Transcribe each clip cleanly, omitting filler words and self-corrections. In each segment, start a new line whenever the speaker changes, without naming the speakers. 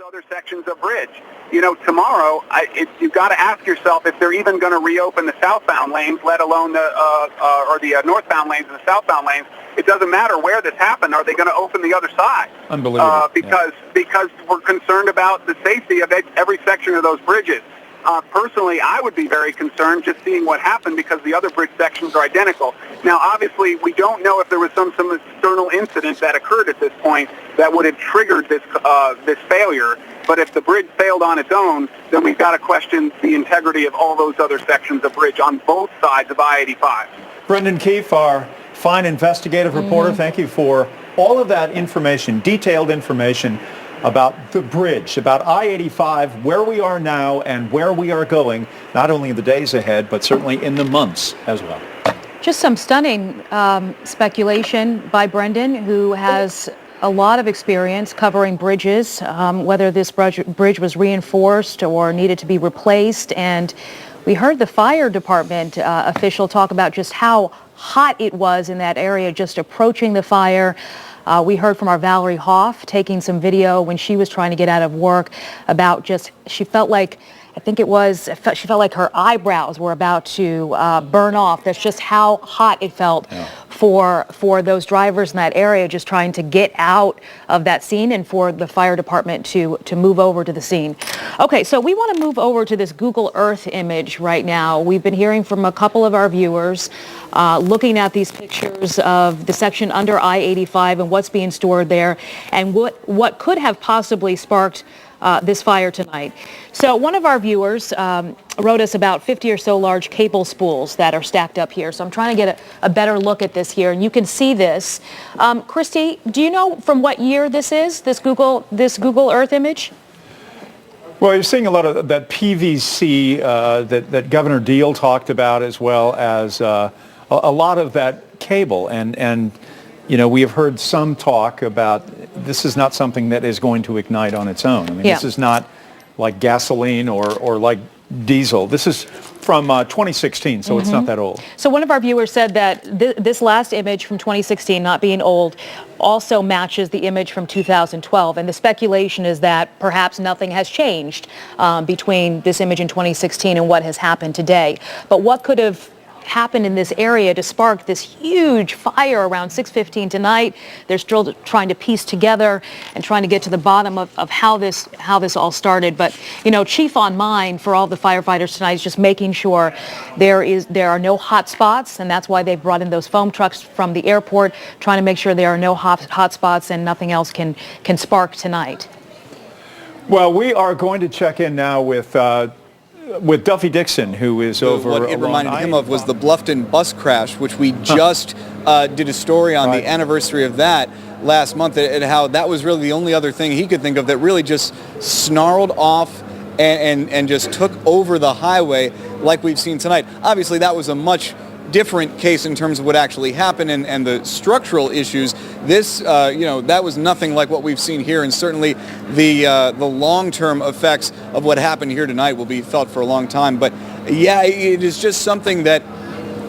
other sections of bridge. You know, tomorrow, you've got to ask yourself if they're even going to reopen the southbound lanes, let alone the northbound lanes and the southbound lanes. It doesn't matter where this happened. Are they going to open the other side?
Unbelievable.
Because we're concerned about the safety of every section of those bridges. Personally, I would be very concerned just seeing what happened because the other bridge sections are identical. Now, obviously, we don't know if there was some external incident that occurred at this point that would have triggered this failure. But if the bridge failed on its own, then we've got to question the integrity of all those other sections of bridge on both sides of I-85.
Brendan Keefe, our fine investigative reporter, thank you for all of that information, detailed information about the bridge, about I-85, where we are now and where we are going, not only in the days ahead, but certainly in the months as well.
Just some stunning speculation by Brendan, who has a lot of experience covering bridges, whether this bridge was reinforced or needed to be replaced. And we heard the fire department official talk about just how hot it was in that area just approaching the fire. We heard from our Valerie Hoff taking some video when she was trying to get out of work about just, she felt like, she felt like her eyebrows were about to burn off. That's just how hot it felt for those drivers in that area just trying to get out of that scene and for the fire department to move over to the scene. Okay, so we want to move over to this Google Earth image right now. We've been hearing from a couple of our viewers looking at these pictures of the section under I-85 and what's being stored there and what could have possibly sparked this fire tonight. So one of our viewers wrote us about 50 or so large cable spools that are stacked up here. So I'm trying to get a better look at this here, and you can see this. Christy, do you know from what year this is, this Google Earth image?
Well, you're seeing a lot of that PVC that Governor Deal talked about, as well as a lot of that cable. And you know, we have heard some talk about this is not something that is going to ignite on its own. I mean, this is not like gasoline or like diesel. This is from 2016, so it's not that old.
So one of our viewers said that this last image from 2016, not being old, also matches the image from 2012. And the speculation is that perhaps nothing has changed between this image in 2016 and what has happened today. But what could have happened in this area to spark this huge fire around 6:15 tonight? They're still trying to piece together and trying to get to the bottom of how this all started. But you know, chief on mind for all the firefighters tonight is just making sure there are no hot spots, and that's why they brought in those foam trucks from the airport, trying to make sure there are no hot spots and nothing else can spark tonight.
Well, we are going to check in now with Duffy Dixon, who is over.
What it reminded him of was the Bluffton bus crash, which we just did a story on the anniversary of that last month, and how that was really the only other thing he could think of that really just snarled off and just took over the highway like we've seen tonight. Obviously, that was a much different case in terms of what actually happened and the structural issues. This, you know, that was nothing like what we've seen here, and certainly the long-term effects of what happened here tonight will be felt for a long time. But yeah, it is just something that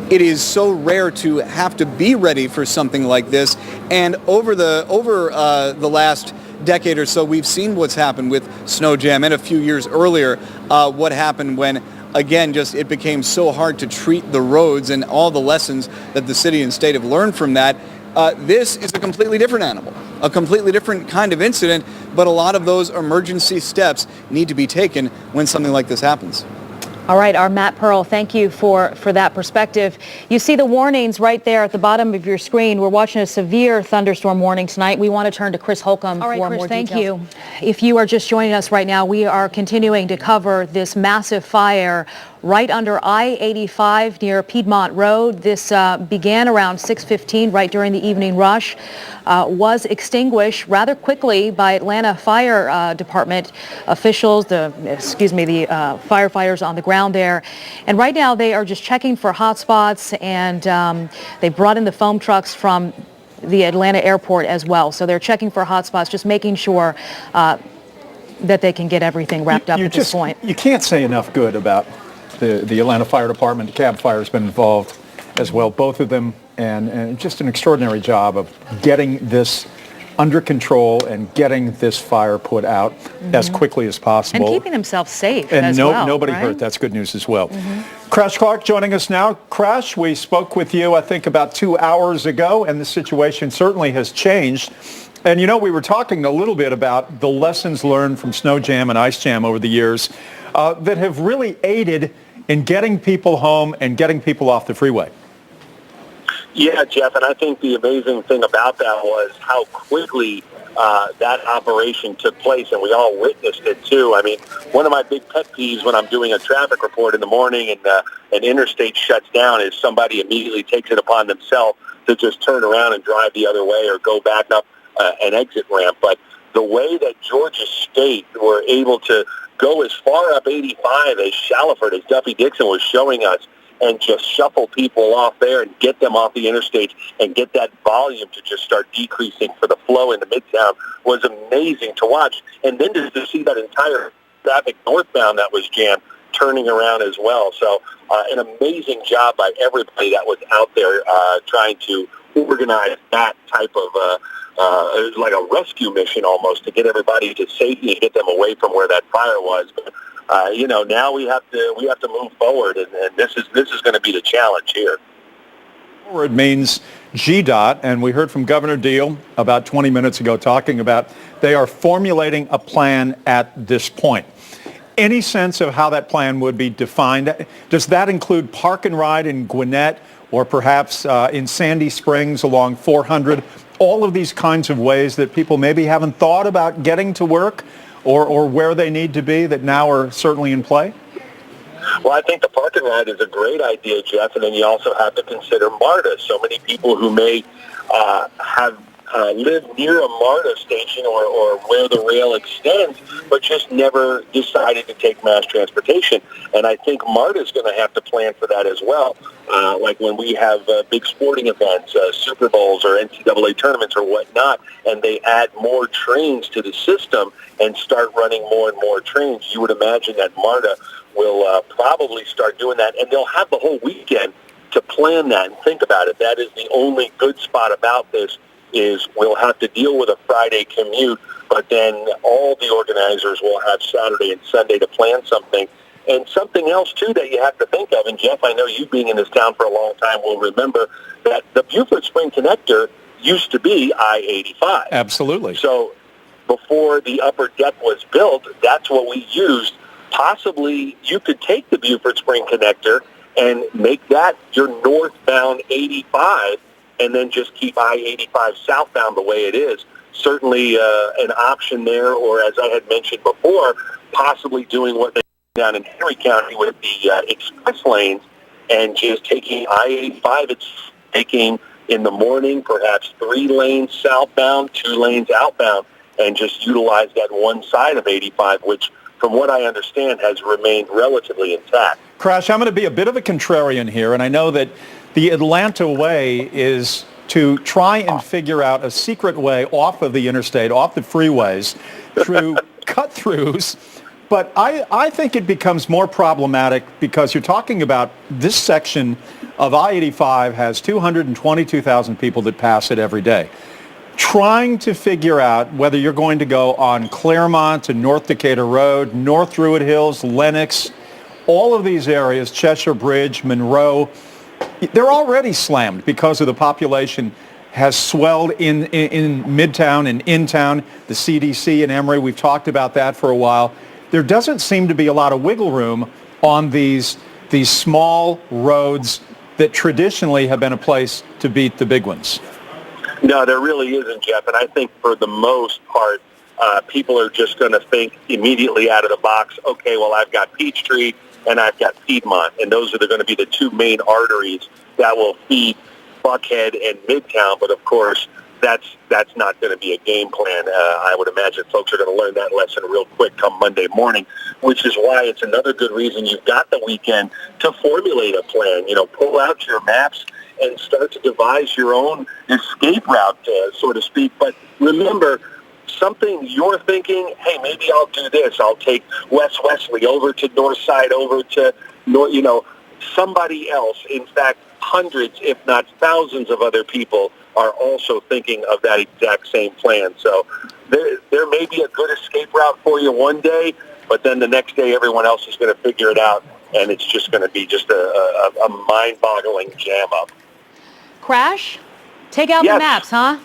it is so rare to have to be ready for something like this. And over the last decade or so, we've seen what's happened with snow jam, and a few years earlier, what happened when, again, just it became so hard to treat the roads, and all the lessons that the city and state have learned from that. This is a completely different animal, a completely different kind of incident, but a lot of those emergency steps need to be taken when something like this happens.
All right, our Matt Pearl, thank you for that perspective. You see the warnings right there at the bottom of your screen. We're watching a severe thunderstorm warning tonight. We want to turn to Chris Holcomb for more details. Thank you. If you are just joining us right now, we are continuing to cover this massive fire right under I-85 near Piedmont Road. This began around 6:15, right during the evening rush, was extinguished rather quickly by Atlanta Fire Department officials, the firefighters on the ground there. And right now they are just checking for hot spots, and they brought in the foam trucks from the Atlanta airport as well. So they're checking for hot spots, just making sure that they can get everything wrapped up at this point.
You can't say enough good about the Atlanta Fire Department. The Cab Fire has been involved as well, both of them, and just an extraordinary job of getting this under control and getting this fire put out as quickly as possible.
And keeping themselves safe
and
as well,
nobody
right?
hurt. That's good news as well. Crash Clark joining us now. Crash, we spoke with you, I think, about 2 hours ago, and the situation certainly has changed. And, we were talking a little bit about the lessons learned from snow jam and ice jam over the years that have really aided in getting people home and getting people off the freeway.
Yeah, Jeff, and I think the amazing thing about that was how quickly that operation took place, and we all witnessed it too. I mean, one of my big pet peeves when I'm doing a traffic report in the morning and an interstate shuts down is somebody immediately takes it upon themselves to just turn around and drive the other way or go back up an exit ramp. But the way that Georgia State were able to go as far up 85 as Shallowford, as Duffy Dixon was showing us, and just shuffle people off there and get them off the interstates and get that volume to just start decreasing for the flow into Midtown was amazing to watch. And then to see that entire traffic northbound that was jammed turning around as well. So an amazing job by everybody that was out there trying to organize that type of like a rescue mission almost to get everybody to safety and get them away from where that fire was. But now we have to move forward, and this is going to be the challenge here.
Forward means GDOT, and we heard from Governor Deal about 20 minutes ago talking about they are formulating a plan at this point. Any sense of how that plan would be defined? Does that include park and ride in Gwinnett or perhaps in Sandy Springs along 400? All of these kinds of ways that people maybe haven't thought about getting to work or where they need to be that now are certainly in play?
Well, I think the park and ride is a great idea, Jeff, and then you also have to consider MARTA. So many people who may have lived near a MARTA station or where the rail extends, but just never decided to take mass transportation. And I think MARTA is going to have to plan for that as well. Like when we have big sporting events, Super Bowls or NCAA tournaments or whatnot, and they add more trains to the system and start running more and more trains, you would imagine that MARTA will probably start doing that. And they'll have the whole weekend to plan that and think about it. That is the only good spot about this is we'll have to deal with a Friday commute, but then all the organizers will have Saturday and Sunday to plan something. And something else, too, that you have to think of, and Jeff, I know you being in this town for a long time will remember that the Buford Spring Connector used to be I-85.
Absolutely.
So before the upper deck was built, that's what we used. Possibly you could take the Buford Spring Connector and make that your northbound 85 and then just keep I-85 southbound the way it is. Certainly an option there, or as I had mentioned before, possibly doing what they do down in Henry County with the express lanes and just taking I-85, it's taking in the morning perhaps 3 lanes southbound, 2 lanes outbound, and just utilize that one side of 85, which from what I understand has remained relatively intact.
Crash, I'm going to be a bit of a contrarian here, and I know that the Atlanta way is to try and figure out a secret way off of the interstate, off the freeways, through cut-throughs. But I think it becomes more problematic because you're talking about this section of I-85 has 222,000 people that pass it every day. Trying to figure out whether you're going to go on Claremont to North Decatur Road, North Druid Hills, Lenox, all of these areas, Cheshire Bridge, Monroe, they're already slammed because of the population has swelled in Midtown and in town, the CDC and Emory. We've talked about that for a while. There doesn't seem to be a lot of wiggle room on these small roads that traditionally have been a place to beat the big ones.
No, there really isn't, Jeff. And I think for the most part, people are just going to think immediately out of the box, okay, well, I've got Peachtree and I've got Piedmont, and those are going to be the 2 main arteries that will feed Buckhead and Midtown. But, of course, that's not going to be a game plan. I would imagine folks are going to learn that lesson real quick come Monday morning, which is why it's another good reason you've got the weekend to formulate a plan. Pull out your maps and start to devise your own escape route, so to speak. But remember, something you're thinking, hey, maybe I'll do this. I'll take West Wesley over to North Side, over to North, somebody else. In fact, hundreds, if not thousands of other people are also thinking of that exact same plan. So there may be a good escape route for you one day, but then the next day everyone else is going to figure it out, and it's just going to be just a mind-boggling jam-up.
Crash? Take out
Yes.
the maps, huh?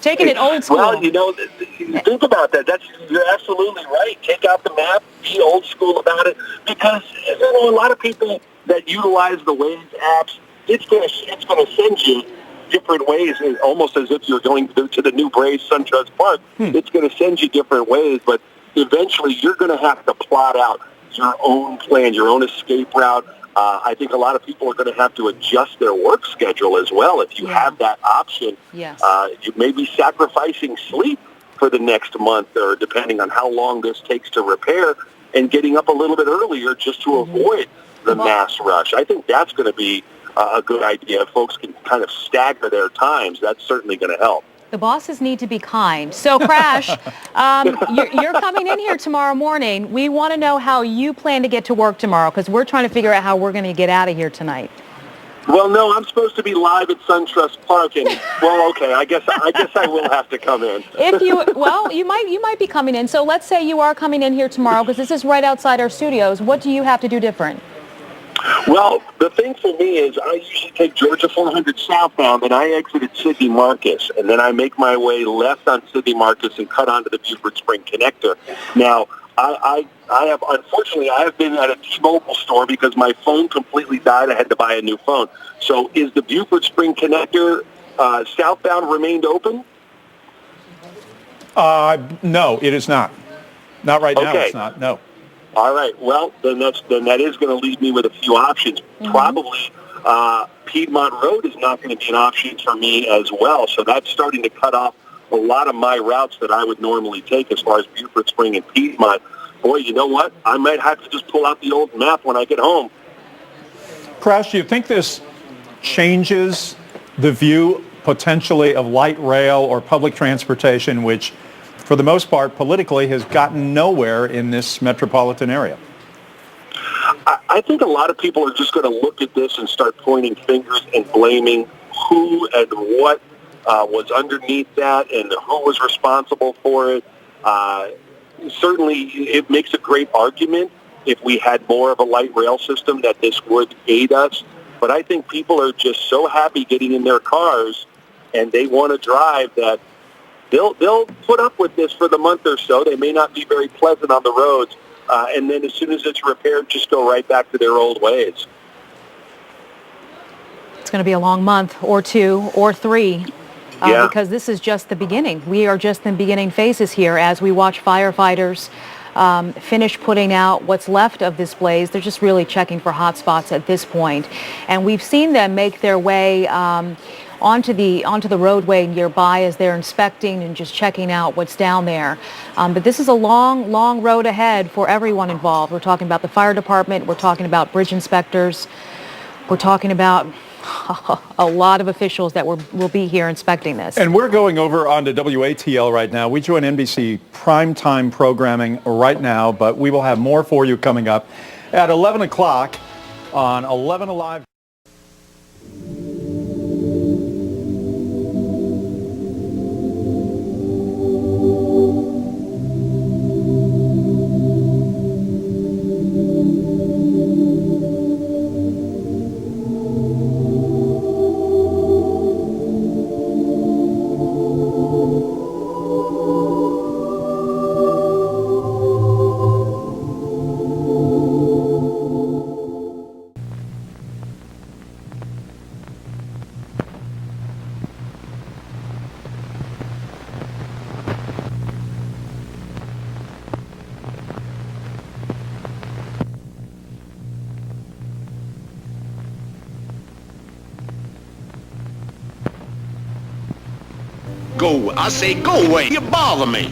Taking it old school.
Well, think about that. You're absolutely right. Take out the map. Be old school about it, because a lot of people that utilize the Waze apps, it's going to send you different ways, almost as if you're going to the new Braves SunTrust Park. It's going to send you different ways, but eventually you're going to have to plot out your own plan, your own escape route. I think a lot of people are going to have to adjust their work schedule as well. If you have that option,
yes.
You may be sacrificing sleep for the next month, or depending on how long this takes to repair, and getting up a little bit earlier just to avoid the mass rush. I think that's going to be a good idea. If folks can kind of stagger their times, that's certainly going to help.
The bosses need to be kind. So, Crash, you're coming in here tomorrow morning. We want to know how you plan to get to work tomorrow, because we're trying to figure out how we're going to get out of here tonight.
Well, no, I'm supposed to be live at SunTrust Park, and well, okay, I guess I will have to come in.
You might be coming in. So let's say you are coming in here tomorrow, because this is right outside our studios. What do you have to do different?
Well, the thing for me is I usually take Georgia 400 southbound, and I exit at Sidney Marcus, and then I make my way left on Sidney Marcus and cut onto the Buford Spring connector. Now, I have been at a T-Mobile store because my phone completely died. I had to buy a new phone. So is the Buford Spring connector southbound remained open?
No, it is not. Not right now,
Okay.
it's not, no.
All right. Well, then that is going to leave me with a few options. Probably Piedmont Road is not going to be an option for me as well. So that's starting to cut off a lot of my routes that I would normally take as far as Buford Spring and Piedmont. Boy, you know what? I might have to just pull out the old map when I get home.
Crash, do you think this changes the view potentially of light rail or public transportation, which for the most part politically has gotten nowhere in this metropolitan area?
I think a lot of people are just going to look at this and start pointing fingers and blaming who and what was underneath that and who was responsible for it. Certainly, it makes a great argument if we had more of a light rail system that this would aid us. But I think people are just so happy getting in their cars and they want to drive that they'll put up with this for the month or so. They may not be very pleasant on the roads. And then as soon as it's repaired, just go right back to their old ways.
It's going to be a long month or two or three. Because this is just the beginning. We are just in beginning phases here as we watch firefighters finish putting out what's left of this blaze. They're just really checking for hot spots at this point. And we've seen them make their way onto the roadway nearby as they're inspecting and just checking out what's down there. But this is a long, long road ahead for everyone involved. We're talking about the fire department. We're talking about bridge inspectors. We're talking about a lot of officials that will be here inspecting this.
And we're going over onto WATL right now. We join NBC primetime programming right now, but we will have more for you coming up at 11 o'clock on 11 Alive.
Go, I say go away. You bother me.